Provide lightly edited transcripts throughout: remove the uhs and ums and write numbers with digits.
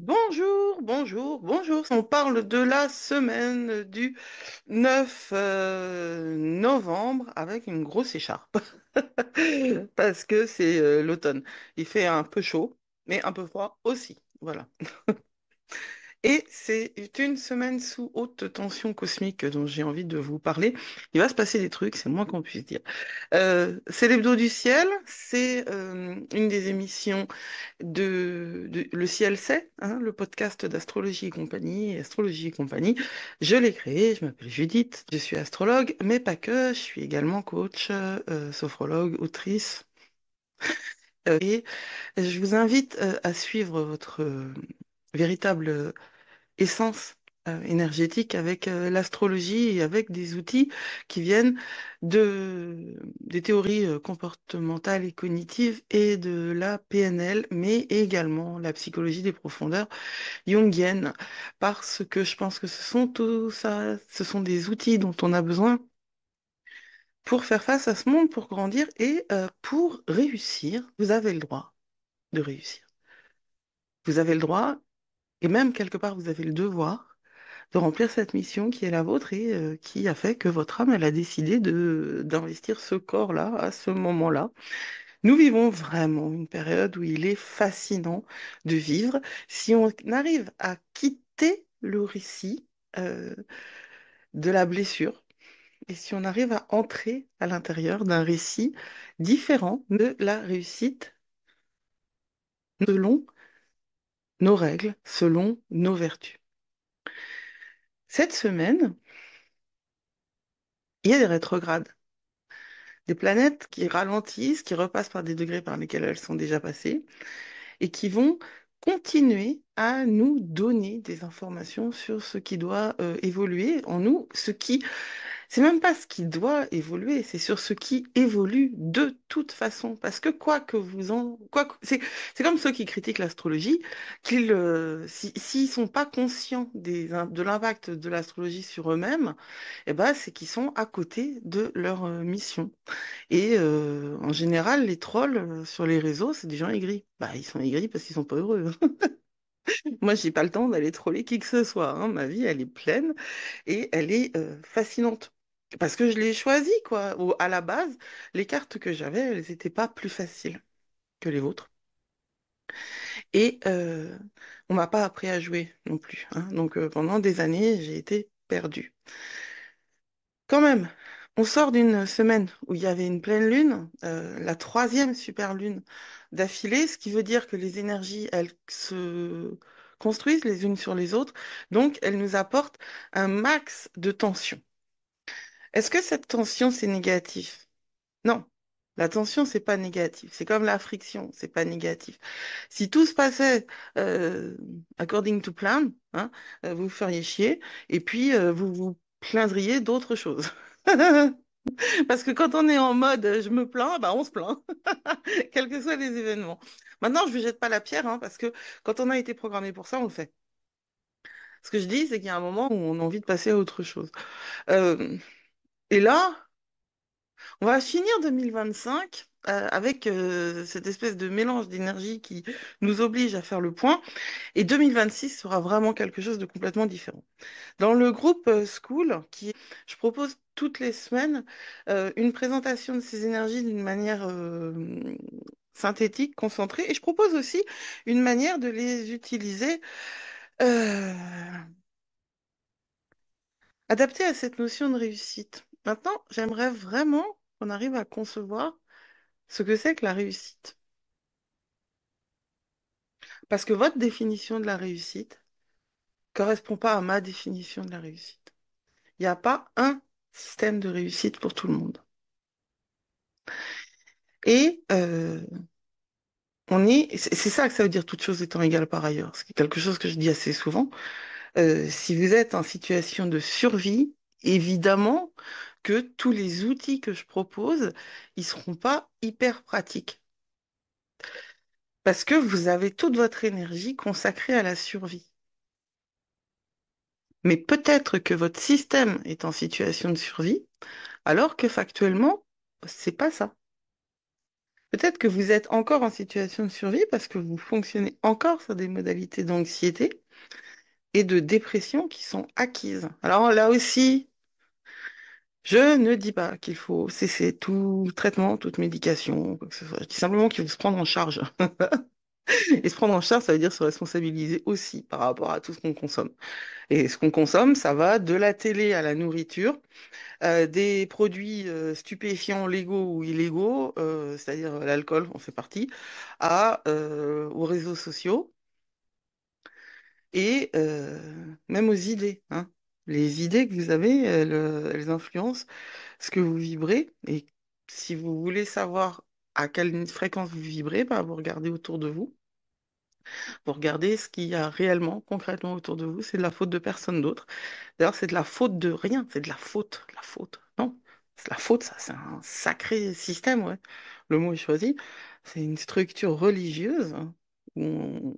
Bonjour, bonjour, bonjour. On parle de la semaine du 9 novembre avec une grosse écharpe parce que c'est l'automne. Il fait un peu chaud, mais un peu froid aussi. Voilà. Et c'est une semaine sous haute tension cosmique dont j'ai envie de vous parler. Il va se passer des trucs, c'est le moins qu'on puisse dire. C'est l'Hebdo du ciel, c'est une des émissions de Le ciel sait, hein, le podcast d'Astrologie et compagnie. Et Astrologie et compagnie, je l'ai créé, je m'appelle Judith, je suis astrologue, mais pas que, je suis également coach, sophrologue, autrice. Et je vous invite à suivre votre véritable essence énergétique avec l'astrologie et avec des outils qui viennent des théories comportementales et cognitives et de la PNL, mais également la psychologie des profondeurs jungienne, parce que je pense que ce sont tout ça, ce sont des outils dont on a besoin pour faire face à ce monde, pour grandir et pour réussir. Vous avez le droit de réussir. Vous avez le droit, et même quelque part, vous avez le devoir de remplir cette mission qui est la vôtre et qui a fait que votre âme, elle a décidé d'investir ce corps-là à ce moment-là. Nous vivons vraiment une période où il est fascinant de vivre si on arrive à quitter le récit de la blessure et si on arrive à entrer à l'intérieur d'un récit différent de la réussite selon nos règles, selon nos vertus. Cette semaine, il y a des rétrogrades. Des planètes qui ralentissent, qui repassent par des degrés par lesquels elles sont déjà passées et qui vont continuer à nous donner des informations sur ce qui doit évoluer en nous, c'est même pas ce qui doit évoluer, c'est sur ce qui évolue de toute façon. Parce que c'est comme ceux qui critiquent l'astrologie, s'ils sont pas conscients de l'impact de l'astrologie sur eux-mêmes, eh ben, c'est qu'ils sont à côté de leur mission. Et en général, les trolls sur les réseaux, c'est des gens aigris. Bah, ils sont aigris parce qu'ils sont pas heureux. Moi, j'ai pas le temps d'aller troller qui que ce soit, hein. Ma vie, elle est pleine et elle est fascinante. Parce que je l'ai choisie, quoi. À la base, les cartes que j'avais, elles n'étaient pas plus faciles que les vôtres. Et on m'a pas appris à jouer non plus, hein. Donc pendant des années, j'ai été perdue. Quand même, on sort d'une semaine où il y avait une pleine lune, la troisième super lune d'affilée, ce qui veut dire que les énergies, elles se construisent les unes sur les autres, donc elles nous apportent un max de tension. Est-ce que cette tension, c'est négatif? Non. La tension, c'est pas négatif. C'est comme la friction, c'est pas négatif. Si tout se passait according to plan, hein, vous vous feriez chier et puis vous vous plaindriez d'autre chose. Parce que quand on est en mode je me plains, bah on se plaint, quels que soient les événements. Maintenant, je ne jette pas la pierre, hein, parce que quand on a été programmé pour ça, on le fait. Ce que je dis, c'est qu'il y a un moment où on a envie de passer à autre chose. Euh, et là, on va finir 2025 avec cette espèce de mélange d'énergie qui nous oblige à faire le point. Et 2026 sera vraiment quelque chose de complètement différent. Dans le groupe School, je propose toutes les semaines une présentation de ces énergies d'une manière synthétique, concentrée, et je propose aussi une manière de les utiliser euh, adaptée à cette notion de réussite. Maintenant, j'aimerais vraiment qu'on arrive à concevoir ce que c'est que la réussite. Parce que votre définition de la réussite correspond pas à ma définition de la réussite. Il n'y a pas un système de réussite pour tout le monde. Et c'est ça que ça veut dire toute chose étant égale par ailleurs. C'est quelque chose que je dis assez souvent. Si vous êtes en situation de survie, évidemment que tous les outils que je propose, ils seront pas hyper pratiques. Parce que vous avez toute votre énergie consacrée à la survie. Mais peut-être que votre système est en situation de survie, alors que factuellement, c'est pas ça. Peut-être que vous êtes encore en situation de survie parce que vous fonctionnez encore sur des modalités d'anxiété et de dépression qui sont acquises. Alors là aussi, je ne dis pas qu'il faut cesser tout traitement, toute médication, quoi que ce soit. Je dis simplement qu'il faut se prendre en charge. Et se prendre en charge, ça veut dire se responsabiliser aussi par rapport à tout ce qu'on consomme. Et ce qu'on consomme, ça va de la télé à la nourriture, des produits stupéfiants légaux ou illégaux, c'est-à-dire l'alcool en fait partie, aux réseaux sociaux et même aux idées, hein. Les idées que vous avez, elles influencent ce que vous vibrez. Et si vous voulez savoir à quelle fréquence vous vibrez, bah, vous regardez autour de vous. Vous regardez ce qu'il y a réellement, concrètement autour de vous. C'est de la faute de personne d'autre. D'ailleurs, c'est de la faute de rien. C'est de la faute. De la faute. Non, c'est la faute, ça. C'est un sacré système, ouais. Le mot est choisi. C'est une structure religieuse, hein, où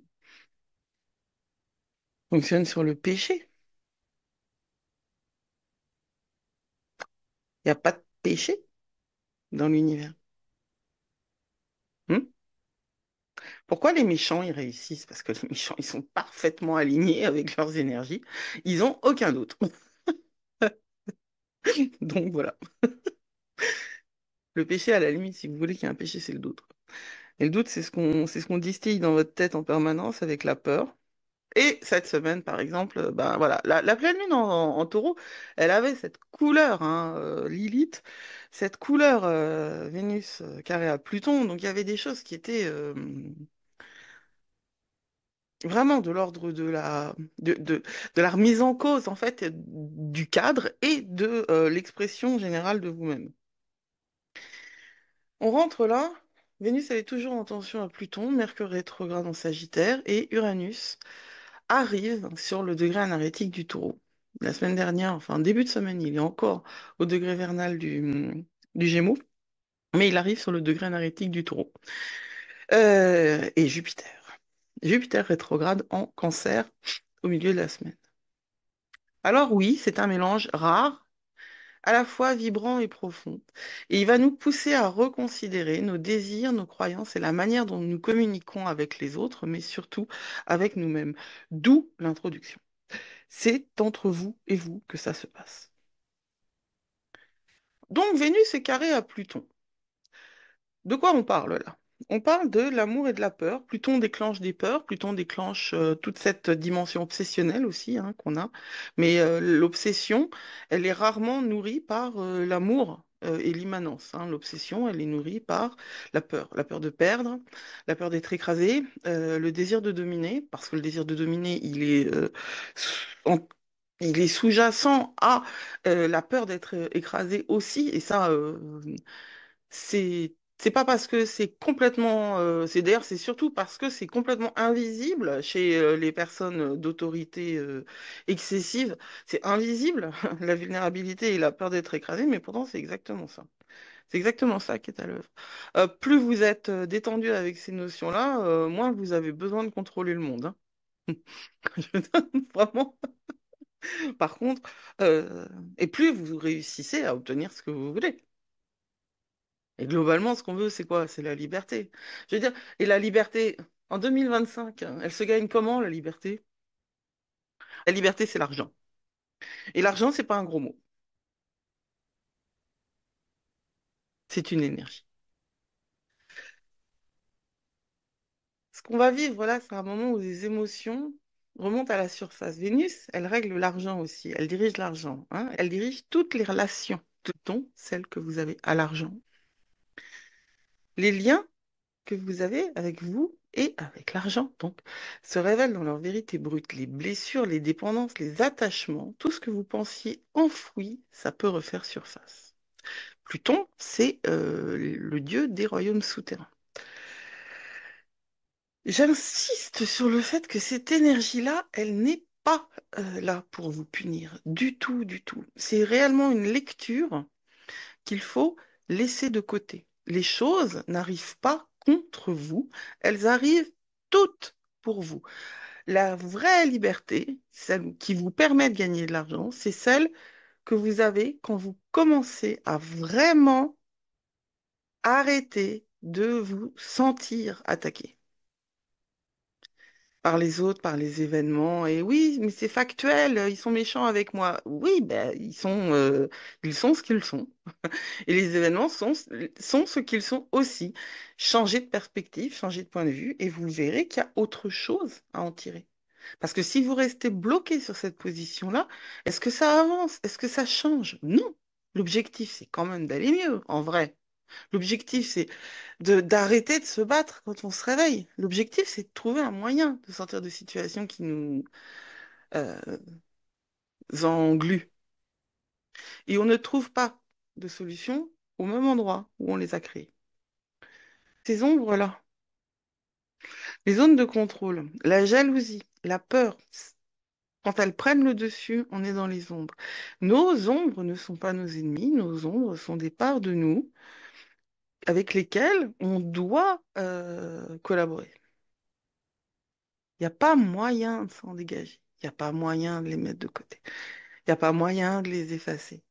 on fonctionne sur le péché. Il n'y a pas de péché dans l'univers. Hmm. Pourquoi les méchants, ils réussissent? Parce que les méchants, ils sont parfaitement alignés avec leurs énergies. Ils n'ont aucun doute. Donc voilà. Le péché, à la limite, si vous voulez qu'il y ait un péché, c'est le doute. Et le doute, c'est ce qu'on distille dans votre tête en permanence avec la peur. Et cette semaine, par exemple, ben voilà, la pleine lune en taureau, elle avait cette couleur, hein, Lilith, cette couleur Vénus carré à Pluton. Donc il y avait des choses qui étaient vraiment de l'ordre de la remise en cause, en fait, du cadre et de l'expression générale de vous-même. On rentre là. Vénus, elle est toujours en tension à Pluton, Mercure rétrograde en Sagittaire et Uranus arrive sur le degré énergétique du taureau. La semaine dernière, enfin début de semaine, il est encore au degré vernal du Gémeaux, mais il arrive sur le degré énergétique du taureau. Et Jupiter. Jupiter rétrograde en Cancer au milieu de la semaine. Alors oui, c'est un mélange rare, à la fois vibrant et profond. Et il va nous pousser à reconsidérer nos désirs, nos croyances et la manière dont nous communiquons avec les autres, mais surtout avec nous-mêmes. D'où l'introduction. C'est entre vous et vous que ça se passe. Donc Vénus est carrée à Pluton. De quoi on parle là? On parle de l'amour et de la peur. Pluton déclenche des peurs, Pluton déclenche toute cette dimension obsessionnelle aussi, hein, qu'on a. Mais l'obsession, elle est rarement nourrie par l'amour et l'immanence, hein. L'obsession, elle est nourrie par la peur de perdre, la peur d'être écrasé, le désir de dominer, parce que le désir de dominer, en- il est sous-jacent à la peur d'être écrasé aussi. Et ça, c'est pas parce que c'est complètement, c'est d'ailleurs c'est surtout parce que c'est complètement invisible chez les personnes d'autorité excessive. C'est invisible la vulnérabilité et la peur d'être écrasé, mais pourtant c'est exactement ça. C'est exactement ça qui est à l'œuvre. Plus vous êtes détendu avec ces notions-là, moins vous avez besoin de contrôler le monde, hein. Vraiment. Par contre, euh, et plus vous réussissez à obtenir ce que vous voulez. Et globalement, ce qu'on veut, c'est quoi? C'est la liberté. Je veux dire, et la liberté, en 2025, hein, elle se gagne comment, la liberté? La liberté, c'est l'argent. Et l'argent, c'est pas un gros mot. C'est une énergie. Ce qu'on va vivre là, c'est un moment où les émotions remontent à la surface. Vénus, elle règle l'argent aussi. Elle dirige l'argent, hein. Elle dirige toutes les relations, dont celles que vous avez à l'argent. Les liens que vous avez avec vous et avec l'argent, donc, se révèlent dans leur vérité brute. Les blessures, les dépendances, les attachements, tout ce que vous pensiez enfoui, ça peut refaire surface. Pluton, c'est le dieu des royaumes souterrains. J'insiste sur le fait que cette énergie-là, elle n'est pas là pour vous punir, du tout, du tout. C'est réellement une lecture qu'il faut laisser de côté. Les choses n'arrivent pas contre vous, elles arrivent toutes pour vous. La vraie liberté, celle qui vous permet de gagner de l'argent, c'est celle que vous avez quand vous commencez à vraiment arrêter de vous sentir attaqué par les autres, par les événements. Et oui, mais c'est factuel, ils sont méchants avec moi. Oui, ben, ils sont ce qu'ils sont. Et les événements sont ce qu'ils sont aussi. Changez de perspective, changez de point de vue, et vous verrez qu'il y a autre chose à en tirer. Parce que si vous restez bloqué sur cette position-là, est-ce que ça avance? Est-ce que ça change? Non. L'objectif, c'est quand même d'aller mieux, en vrai. L'objectif, c'est d'arrêter de se battre quand on se réveille. L'objectif, c'est de trouver un moyen de sortir de situations qui nous euh, engluent. Et on ne trouve pas de solution au même endroit où on les a créées. Ces ombres-là, les zones de contrôle, la jalousie, la peur, quand elles prennent le dessus, on est dans les ombres. Nos ombres ne sont pas nos ennemis, nos ombres sont des parts de nous avec lesquelles on doit collaborer. Il n'y a pas moyen de s'en dégager. Il n'y a pas moyen de les mettre de côté. Il n'y a pas moyen de les effacer.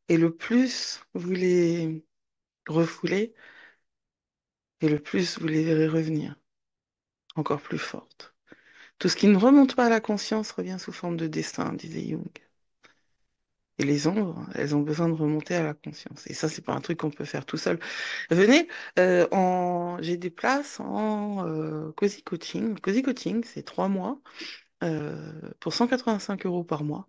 Et le plus vous les refoulez, et le plus vous les verrez revenir, encore plus fortes. Tout ce qui ne remonte pas à la conscience revient sous forme de destin, disait Jung. Et les ombres, elles ont besoin de remonter à la conscience. Et ça, c'est pas un truc qu'on peut faire tout seul. Venez, j'ai des places en Cozy Coaching. Cozy Coaching, c'est 3 mois pour 185 € par mois,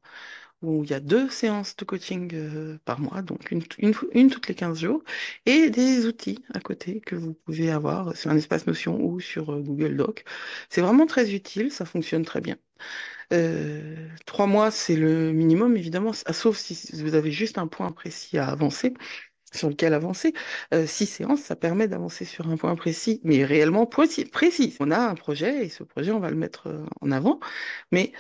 où il y a 2 séances de coaching par mois, donc une toutes les 15 jours, et des outils à côté que vous pouvez avoir sur un espace Notion ou sur Google Doc. C'est vraiment très utile, ça fonctionne très bien. 3 mois, c'est le minimum, évidemment, sauf si vous avez juste un point précis à avancer, sur lequel avancer. 6 séances, ça permet d'avancer sur un point précis, mais réellement précis. On a un projet et ce projet, on va le mettre en avant. Mais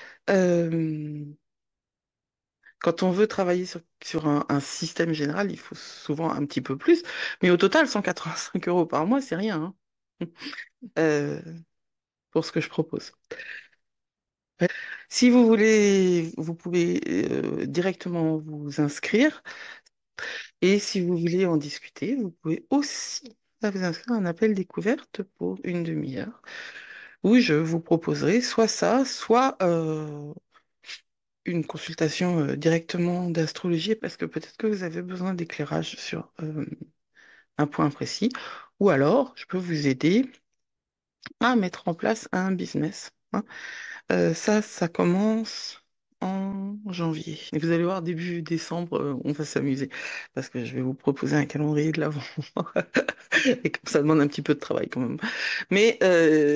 quand on veut travailler sur un système général, il faut souvent un petit peu plus. Mais au total, 185 € par mois, c'est rien, hein, euh, pour ce que je propose. Si vous voulez, vous pouvez directement vous inscrire. Et si vous voulez en discuter, vous pouvez aussi vous inscrire à un appel découverte pour une demi-heure, où je vous proposerai soit ça, soit une consultation directement d'astrologie, parce que peut-être que vous avez besoin d'éclairage sur un point précis, ou alors je peux vous aider à mettre en place un business, hein. Ça commence en janvier. Et vous allez voir, début décembre, on va s'amuser. Parce que je vais vous proposer un calendrier de l'avant. Et comme ça demande un petit peu de travail quand même. Mais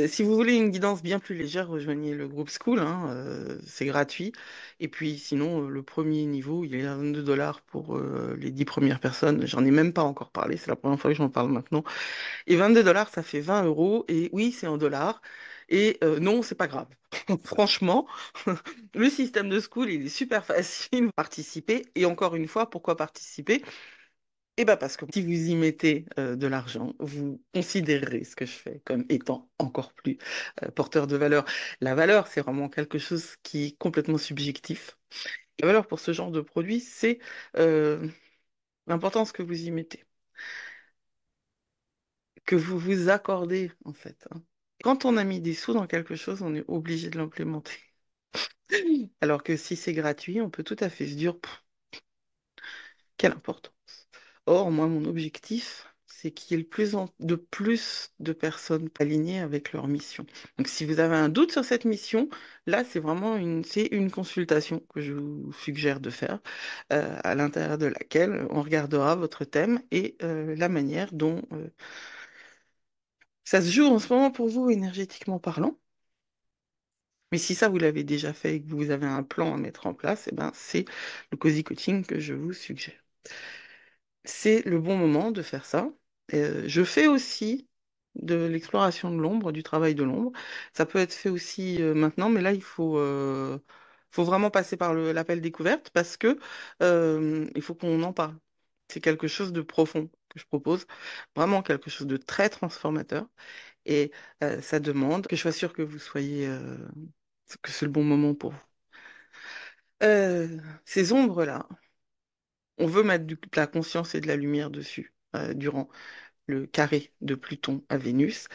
si vous voulez une guidance bien plus légère, rejoignez le groupe School, hein, c'est gratuit. Et puis sinon, le premier niveau, il est à 22 $ pour les 10 premières personnes. J'en ai même pas encore parlé, c'est la première fois que j'en parle maintenant. Et 22 $, ça fait 20 €. Et oui, c'est en dollars. Et non, c'est pas grave. Franchement, le système de school, il est super facile de participer. Et encore une fois, pourquoi participer? Eh ben parce que si vous y mettez de l'argent, vous considérerez ce que je fais comme étant encore plus porteur de valeur. La valeur, c'est vraiment quelque chose qui est complètement subjectif. La valeur pour ce genre de produit, c'est euh, l'importance que vous y mettez, que vous vous accordez en fait, hein. Quand on a mis des sous dans quelque chose, on est obligé de l'implémenter. Alors que si c'est gratuit, on peut tout à fait se dire, pff, quelle importance. Or, moi, mon objectif, c'est qu'il y ait de plus de personnes alignées avec leur mission. Donc, si vous avez un doute sur cette mission, là, c'est une consultation que je vous suggère de faire, à l'intérieur de laquelle on regardera votre thème et la manière dont ça se joue en ce moment pour vous, énergétiquement parlant. Mais si ça, vous l'avez déjà fait et que vous avez un plan à mettre en place, eh ben, c'est le cozy coaching que je vous suggère. C'est le bon moment de faire ça. Je fais aussi de l'exploration de l'ombre, du travail de l'ombre. Ça peut être fait aussi maintenant, mais là, faut vraiment passer par l'appel découverte parce que il faut qu'on en parle. C'est quelque chose de profond que je propose, vraiment quelque chose de très transformateur. Et ça demande que je sois sûre que vous soyez, que c'est le bon moment pour vous. Ces ombres-là, on veut mettre de la conscience et de la lumière dessus durant. le carré de Pluton à Vénus.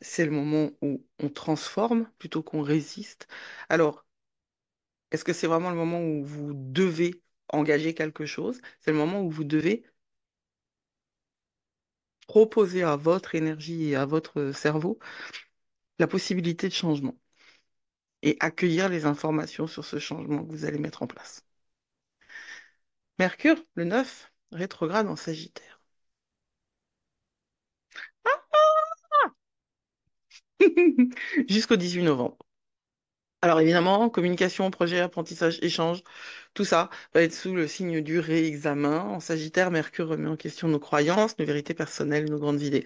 C'est le moment où on transforme plutôt qu'on résiste. Alors, est-ce que c'est vraiment le moment où vous devez engager quelque chose? C'est le moment où vous devez proposer à votre énergie et à votre cerveau la possibilité de changement et accueillir les informations sur ce changement que vous allez mettre en place. Mercure, le 9, rétrograde en Sagittaire. Jusqu'au 18 novembre. Alors évidemment, communication, projet, apprentissage, échange, tout ça va être sous le signe du réexamen. En Sagittaire, Mercure remet en question nos croyances, nos vérités personnelles, nos grandes idées.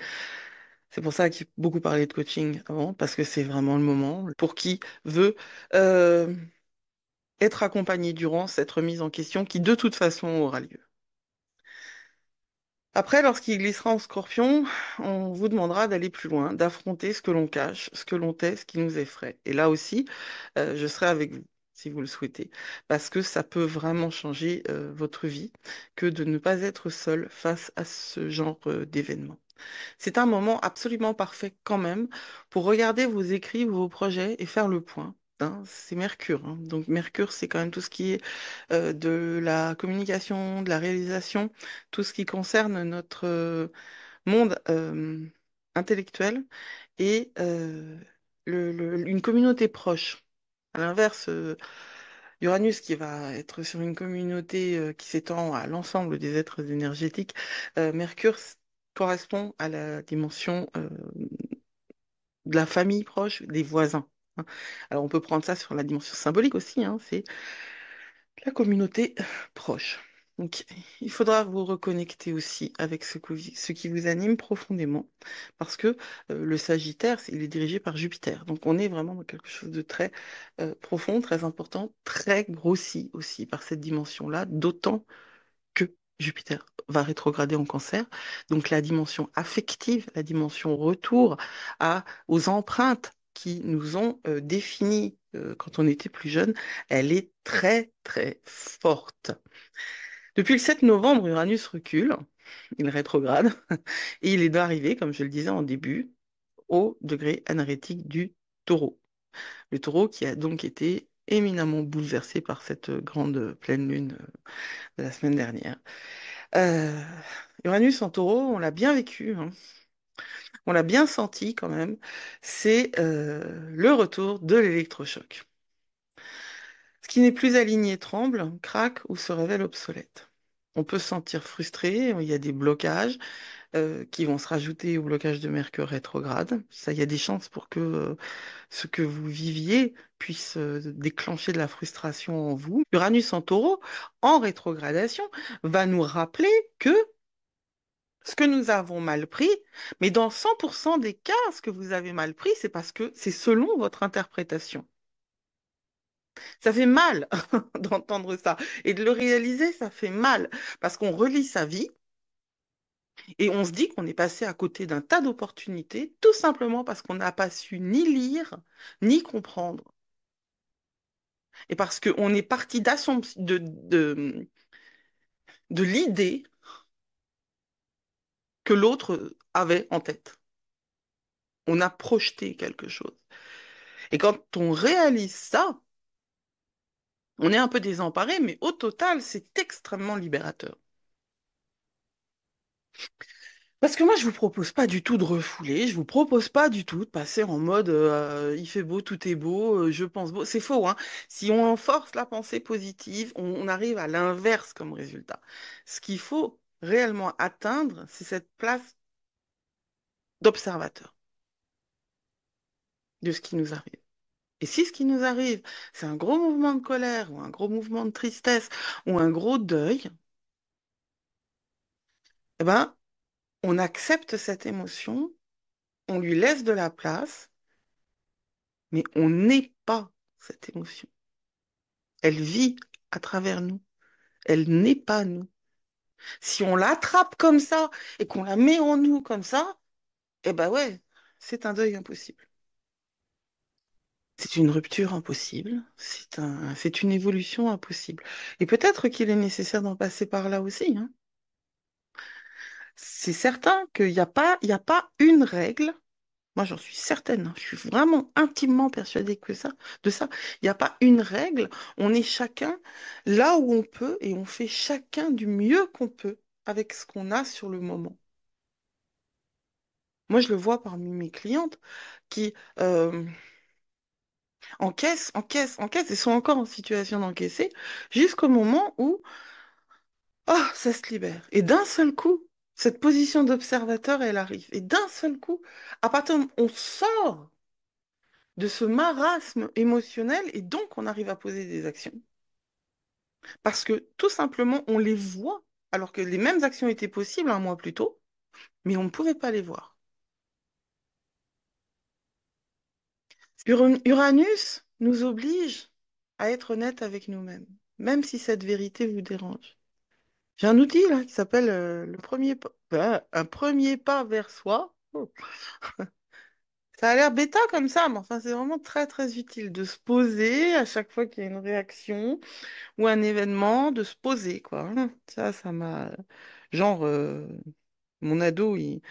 C'est pour ça qu'il a beaucoup parlé de coaching avant, parce que c'est vraiment le moment pour qui veut euh, être accompagné durant cette remise en question qui de toute façon aura lieu. Après, lorsqu'il glissera en Scorpion, on vous demandera d'aller plus loin, d'affronter ce que l'on cache, ce que l'on tait, ce qui nous effraie. Et là aussi, je serai avec vous, si vous le souhaitez, parce que ça peut vraiment changer votre vie que de ne pas être seul face à ce genre d'événement. C'est un moment absolument parfait quand même pour regarder vos écrits, vos projets et faire le point. Hein. C'est Mercure, hein. Donc Mercure, c'est quand même tout ce qui est de la communication, de la réalisation, tout ce qui concerne notre monde intellectuel et une communauté proche. À l'inverse, Uranus qui va être sur une communauté qui s'étend à l'ensemble des êtres énergétiques, Mercure correspond à la dimension de la famille proche, des voisins. Hein. Alors on peut prendre ça sur la dimension symbolique aussi, hein, c'est la communauté proche. Donc, il faudra vous reconnecter aussi avec ce qui vous anime profondément, parce que le Sagittaire, il est dirigé par Jupiter. Donc, on est vraiment dans quelque chose de très profond, très important, très grossi aussi par cette dimension-là, d'autant que Jupiter va rétrograder en Cancer. Donc, la dimension affective, la dimension retour aux empreintes qui nous ont définis quand on était plus jeune, elle est très, très forte. Depuis le 7 novembre, Uranus recule, il rétrograde, et il est arrivé, comme je le disais en début, au degré énergétique du taureau. Le taureau qui a donc été éminemment bouleversé par cette grande pleine lune de la semaine dernière. Euh, Uranus en taureau, on l'a bien vécu, hein. On l'a bien senti quand même. C'est le retour de l'électrochoc. Ce qui n'est plus aligné tremble, craque ou se révèle obsolète. On peut se sentir frustré, il y a des blocages qui vont se rajouter au blocage de Mercure rétrograde. Ça, il y a des chances pour que ce que vous viviez puisse déclencher de la frustration en vous. Uranus en taureau, en rétrogradation, va nous rappeler que ce que nous avons mal pris, mais dans 100% des cas, ce que vous avez mal pris, c'est parce que c'est selon votre interprétation. Ça fait mal d'entendre ça. Et de le réaliser, ça fait mal. Parce qu'on relit sa vie et on se dit qu'on est passé à côté d'un tas d'opportunités, tout simplement parce qu'on n'a pas su ni lire, ni comprendre. Et parce qu'on est parti de l'idée que l'autre avait en tête. On a projeté quelque chose. Et quand on réalise ça, on est un peu désemparé, mais au total, c'est extrêmement libérateur. Parce que moi, je vous propose pas du tout de refouler, je vous propose pas du tout de passer en mode il fait beau, tout est beau, je pense beau. C'est faux, hein. Si on force la pensée positive, on arrive à l'inverse comme résultat. Ce qu'il faut réellement atteindre, c'est cette place d'observateur de ce qui nous arrive. Et si ce qui nous arrive, c'est un gros mouvement de colère ou un gros mouvement de tristesse ou un gros deuil, eh ben, on accepte cette émotion, on lui laisse de la place, mais on n'est pas cette émotion. Elle vit à travers nous. Elle n'est pas nous. Si on l'attrape comme ça et qu'on la met en nous comme ça, eh ben ouais, c'est un deuil impossible. C'est une rupture impossible. C'est une évolution impossible. Et peut-être qu'il est nécessaire d'en passer par là aussi, hein. C'est certain qu'il y a pas une règle. Moi, j'en suis certaine, hein. Je suis vraiment intimement persuadée que ça, de ça. Il n'y a pas une règle. On est chacun là où on peut et on fait chacun du mieux qu'on peut avec ce qu'on a sur le moment. Moi, je le vois parmi mes clientes qui encaissent et sont encore en situation d'encaisser jusqu'au moment où ça se libère. Et d'un seul coup, cette position d'observateur, elle arrive. Et d'un seul coup, à partir du moment où on sort de ce marasme émotionnel et donc on arrive à poser des actions. Parce que tout simplement, on les voit, alors que les mêmes actions étaient possibles un mois plus tôt, mais on ne pouvait pas les voir. Uranus nous oblige à être honnête avec nous-mêmes, même si cette vérité vous dérange. J'ai un outil là qui s'appelle le premier pas, un premier pas vers soi. Oh. Ça a l'air bêta comme ça, mais enfin c'est vraiment très très utile de se poser à chaque fois qu'il y a une réaction ou un événement, de se poser, quoi. Ça m'a... Genre, mon ado, il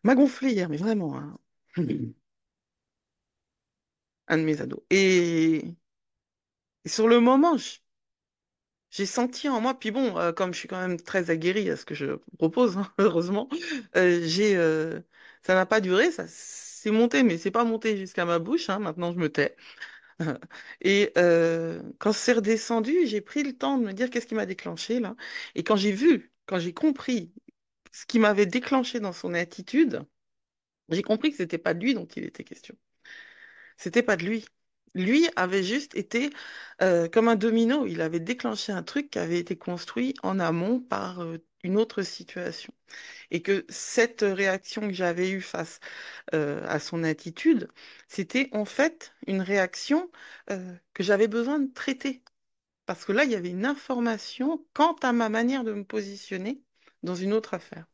m'a gonflé hier, mais vraiment, hein. Un de mes ados. Et sur le moment, j'ai senti en moi, puis bon, comme je suis quand même très aguerrie à ce que je propose, hein, heureusement, j'ai, ça n'a pas duré, ça s'est monté, mais c'est pas monté jusqu'à ma bouche, hein, maintenant je me tais. Et quand c'est redescendu, j'ai pris le temps de me dire qu'est-ce qui m'a déclenché là. Et quand j'ai compris ce qui m'avait déclenché dans son attitude, j'ai compris que c'était pas de lui dont il était question. C'était pas de lui. Lui avait juste été comme un domino. Il avait déclenché un truc qui avait été construit en amont par une autre situation. Et que cette réaction que j'avais eue face à son attitude, c'était en fait une réaction que j'avais besoin de traiter. Parce que là, il y avait une information quant à ma manière de me positionner dans une autre affaire.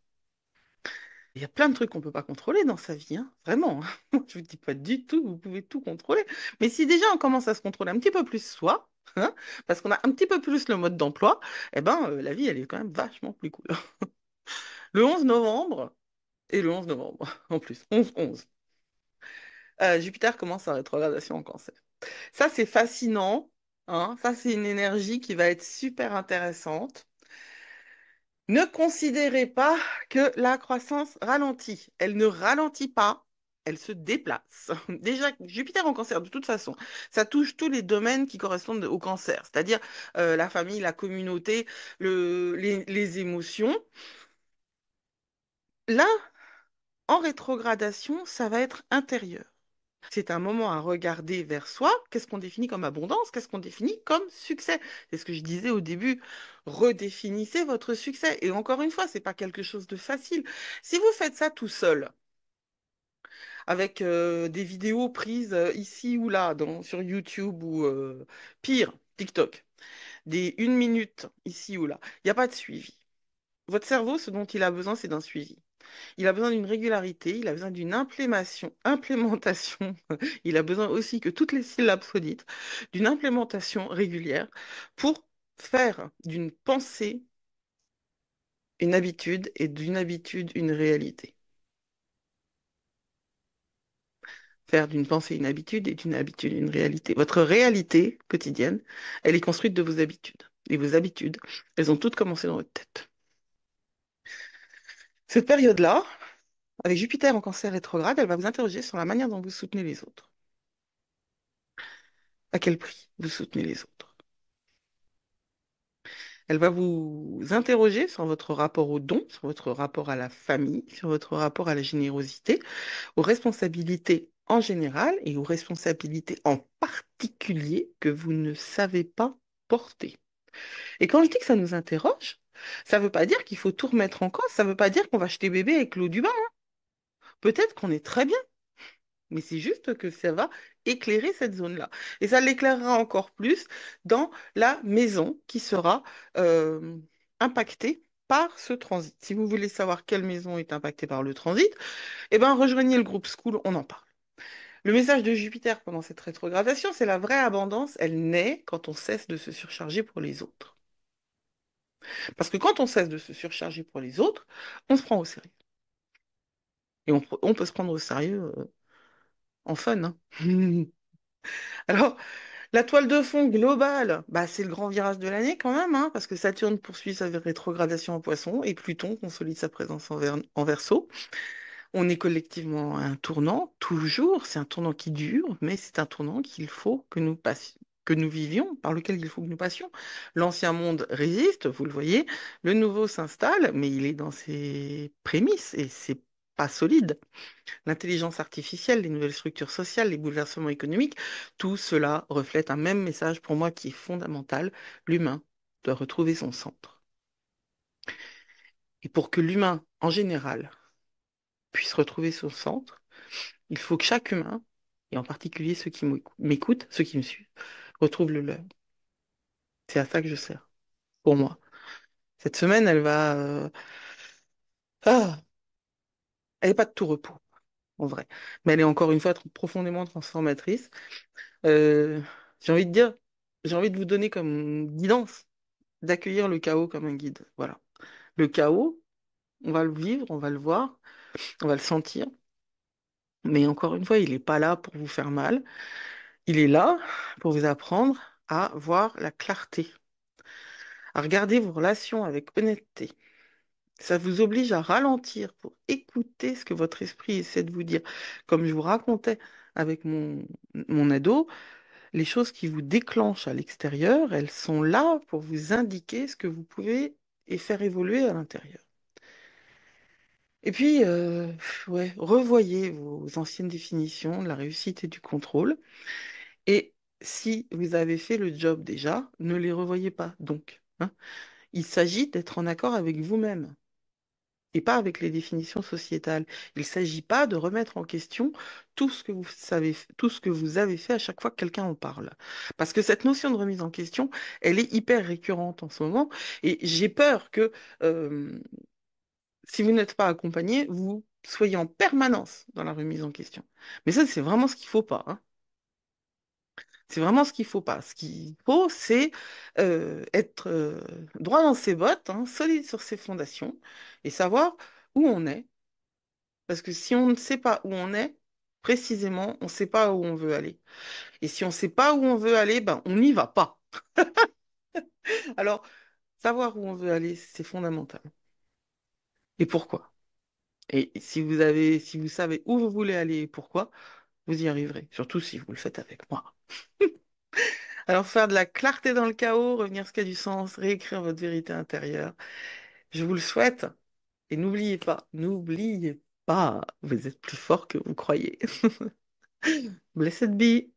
Il y a plein de trucs qu'on ne peut pas contrôler dans sa vie, hein, vraiment. Je ne vous dis pas du tout, vous pouvez tout contrôler. Mais si déjà on commence à se contrôler un petit peu plus soi, hein, parce qu'on a un petit peu plus le mode d'emploi, eh ben, la vie, elle est quand même vachement plus cool. Le 11 novembre, et le 11 novembre en plus, 11-11, Jupiter commence sa rétrogradation en Cancer. Ça, c'est fascinant, hein, ça, c'est une énergie qui va être super intéressante. Ne considérez pas que la croissance ralentit. Elle ne ralentit pas, elle se déplace. Déjà, Jupiter en cancer, de toute façon, ça touche tous les domaines qui correspondent au cancer, c'est-à-dire la famille, la communauté, les émotions. Là, en rétrogradation, ça va être intérieur. C'est un moment à regarder vers soi. Qu'est-ce qu'on définit comme abondance? Qu'est-ce qu'on définit comme succès? C'est ce que je disais au début. Redéfinissez votre succès. Et encore une fois, c'est pas quelque chose de facile. Si vous faites ça tout seul, avec des vidéos prises ici ou là, sur YouTube ou pire, TikTok, des 1 minute ici ou là, il n'y a pas de suivi. Votre cerveau, ce dont il a besoin, c'est d'un suivi. Il a besoin d'une régularité, il a besoin d'une implémentation. Il a besoin aussi que toutes les syllabes soient dites, d'une implémentation régulière pour faire d'une pensée une habitude et d'une habitude une réalité. Faire d'une pensée une habitude et d'une habitude une réalité. Votre réalité quotidienne, elle est construite de vos habitudes. Et vos habitudes, elles ont toutes commencé dans votre tête. Cette période-là, avec Jupiter en cancer rétrograde, elle va vous interroger sur la manière dont vous soutenez les autres. À quel prix vous soutenez les autres? Elle va vous interroger sur votre rapport au don, sur votre rapport à la famille, sur votre rapport à la générosité, aux responsabilités en général et aux responsabilités en particulier que vous ne savez pas porter. Et quand je dis que ça nous interroge, ça ne veut pas dire qu'il faut tout remettre en cause, ça ne veut pas dire qu'on va jeter bébé avec l'eau du bain, hein. Peut-être qu'on est très bien, mais c'est juste que ça va éclairer cette zone-là. Et ça l'éclairera encore plus dans la maison qui sera euh, impactée par ce transit. Si vous voulez savoir quelle maison est impactée par le transit, eh ben, rejoignez le groupe School, on en parle. Le message de Jupiter pendant cette rétrogradation, c'est la vraie abondance. Elle naît quand on cesse de se surcharger pour les autres. Parce que quand on cesse de se surcharger pour les autres, on se prend au sérieux. Et on peut se prendre au sérieux en fun, hein. Alors, la toile de fond globale, bah, c'est le grand virage de l'année quand même, hein, parce que Saturne poursuit sa rétrogradation en Poisson et Pluton consolide sa présence en Verseau. On est collectivement à un tournant, toujours, c'est un tournant qui dure, mais c'est un tournant qu'il faut que nous passions, que nous vivions, par lequel il faut que nous passions. L'ancien monde résiste, vous le voyez, le nouveau s'installe, mais il est dans ses prémices et c'est pas solide. L'intelligence artificielle, les nouvelles structures sociales, les bouleversements économiques, tout cela reflète un même message pour moi qui est fondamental. L'humain doit retrouver son centre. Et pour que l'humain, en général, puisse retrouver son centre, il faut que chaque humain, et en particulier ceux qui m'écoutent, ceux qui me suivent, retrouvent le leur. C'est à ça que je sers, pour moi. Cette semaine, elle va... ah, elle n'est pas de tout repos, en vrai. Mais elle est encore une fois profondément transformatrice. Euh, j'ai envie de dire, j'ai envie de vous donner comme guidance d'accueillir le chaos comme un guide. Voilà. Le chaos, on va le vivre, on va le voir, on va le sentir. Mais encore une fois, il n'est pas là pour vous faire mal. Il est là pour vous apprendre à voir la clarté, à regarder vos relations avec honnêteté. Ça vous oblige à ralentir pour écouter ce que votre esprit essaie de vous dire. Comme je vous racontais avec mon ado, les choses qui vous déclenchent à l'extérieur, elles sont là pour vous indiquer ce que vous pouvez et faire évoluer à l'intérieur. Et puis, ouais, revoyez vos anciennes définitions de la réussite et du contrôle. Et si vous avez fait le job déjà, ne les revoyez pas. Donc, hein. Il s'agit d'être en accord avec vous-même et pas avec les définitions sociétales. Il ne s'agit pas de remettre en question tout ce que vous savez, tout ce que vous avez fait à chaque fois que quelqu'un en parle. Parce que cette notion de remise en question, elle est hyper récurrente en ce moment. Et j'ai peur que euh, si vous n'êtes pas accompagné, vous soyez en permanence dans la remise en question. Mais ça, c'est vraiment ce qu'il faut pas, hein. C'est vraiment ce qu'il faut pas. Ce qu'il faut, c'est être droit dans ses bottes, hein, solide sur ses fondations et savoir où on est. Parce que si on ne sait pas où on est, précisément, on ne sait pas où on veut aller. Et si on ne sait pas où on veut aller, ben, on n'y va pas. Alors, savoir où on veut aller, c'est fondamental. Et pourquoi? Et si vous savez où vous voulez aller et pourquoi, vous y arriverez. Surtout si vous le faites avec moi. Alors, faire de la clarté dans le chaos, revenir ce qui a du sens, réécrire votre vérité intérieure. Je vous le souhaite. Et n'oubliez pas, vous êtes plus fort que vous croyez. Blessed be.